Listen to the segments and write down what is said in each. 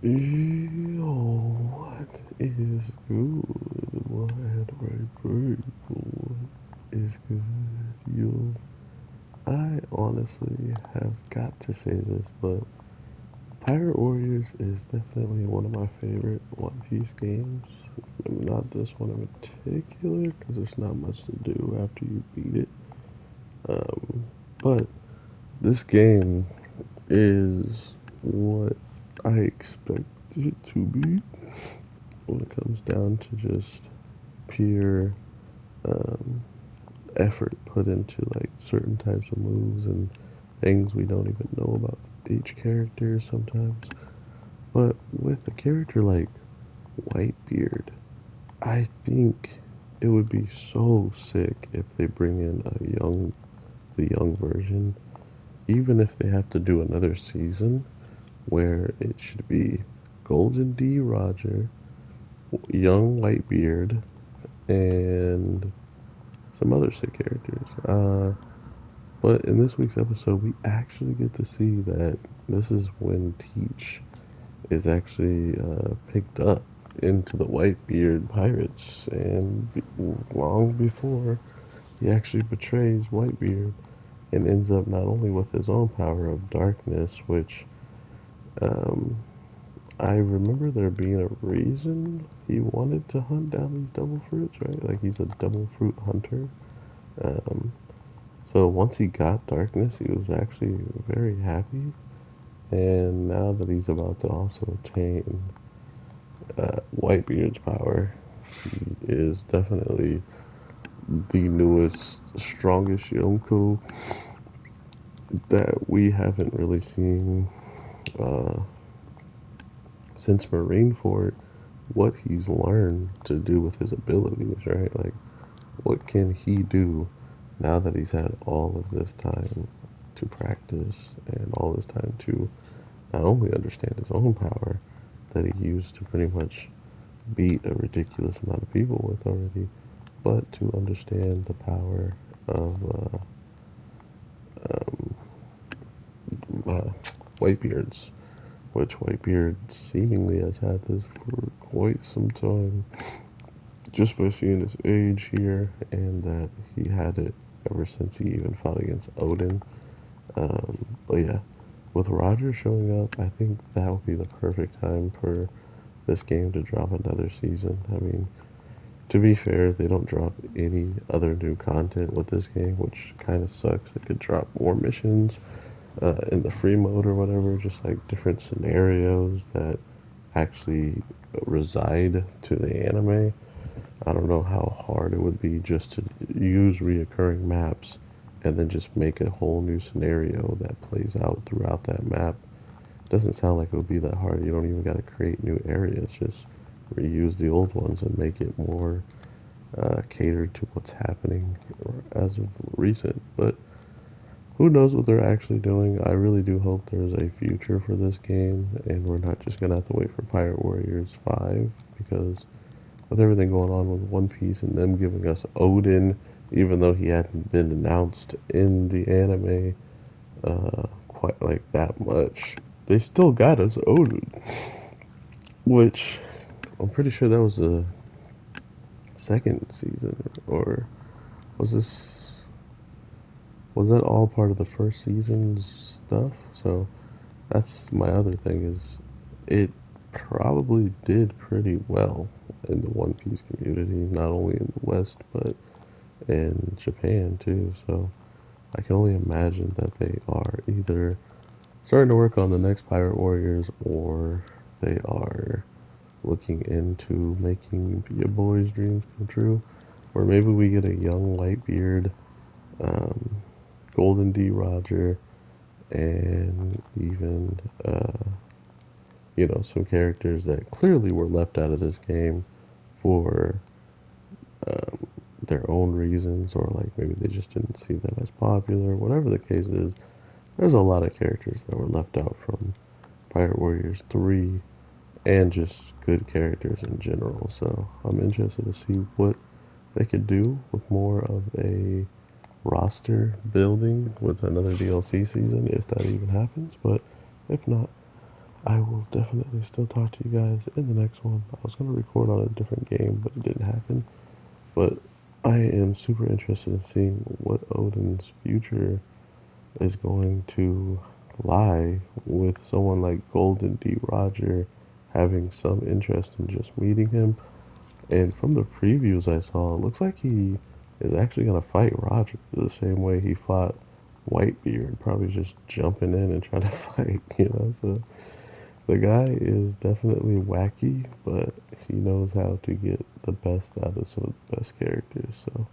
Yo, what is good? Whitebeard, what is good? Yo, I honestly have got to say this, but Pirate Warriors is definitely one of my favorite One Piece games. Not this one in particular, because there's not much to do after you beat it. Um, but this game is what I expected it to be when it comes down to just pure um, effort put into like certain types of moves and things we don't even know about each character sometimes. But with a character like Whitebeard, I think it would be so sick if they bring in the young version, even if they have to do another season where it should be Golden D. Roger, young Whitebeard, and some other sick characters. But in this week's episode, we actually get to see that this is when Teach is actually picked up into the Whitebeard pirates, and long before he actually betrays Whitebeard and ends up not only with his own power of darkness, which um, I remember there being a reason he wanted to hunt down these double fruits, right? Like he's a double fruit hunter. Um, So once he got darkness, he was actually very happy. And now that he's about to also attain Whitebeard's power, he is definitely the newest, strongest Yonko that we haven't really seen uh, since Marineford. What he's learned to do with his abilities, right? Like, what can he do now that he's had all of this time to practice and all this time to not only understand his own power that he used to pretty much beat a ridiculous amount of people with already, but to understand the power of um, uh, Whitebeard's, which Whitebeard seemingly has had this for quite some time, just by seeing his age here, and that he had it ever since he even fought against Odin. But yeah, with Roger showing up, I think that would be the perfect time for this game to drop another season. I mean, to be fair, they don't drop any other new content with this game, which kind of sucks. They could drop more missions in the free mode or whatever, just like different scenarios that actually reside to the anime. I don't know how hard it would be just to use reoccurring maps and then just make a whole new scenario that plays out throughout that map. Doesn't sound like it would be that hard. You don't even got to create new areas. Just reuse the old ones and make it more catered to what's happening as of recent. But who knows what they're actually doing? I really do hope there's a future for this game, and we're not just gonna have to wait for Pirate Warriors 5 because with everything going on with One Piece and them giving us Odin, even though he hadn't been announced in the anime quite like that much, they still got us Odin, which I'm pretty sure that was the second season, or was this was that all part of the first season's stuff? So that's my other thing is it probably did pretty well in the One Piece community, not only in the West but in Japan too. So I can only imagine that they are either starting to work on the next Pirate Warriors or they are looking into making your boys' dreams come true. Or maybe we get a young Whitebeard, um, Golden D. Roger, and even some characters that clearly were left out of this game for um, their own reasons, or like maybe they just didn't see them as popular. Whatever the case is, there's a lot of characters that were left out from Pirate Warriors 3 and just good characters in general. So I'm interested to see what they could do with more of a roster building with another DLC season, if that even happens. But if not, I will definitely still talk to you guys in the next one. I was gonna record on a different game, but it didn't happen. But I am super interested in seeing what Odin's future is going to lie with someone like Golden D. Roger having some interest in just meeting him. And from the previews I saw, it looks like he is actually going to fight Roger the same way he fought Whitebeard, probably just jumping in and trying to fight, you know? So the guy is definitely wacky, but he knows how to get the best out of some of the best characters. So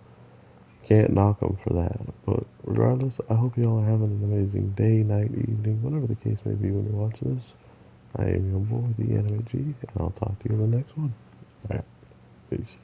can't knock him for that. But regardless, I hope y'all are having an amazing day, night, evening, whatever the case may be when you're watching this. I am your boy, the Anime G, and I'll talk to you in the next one. Alright, peace.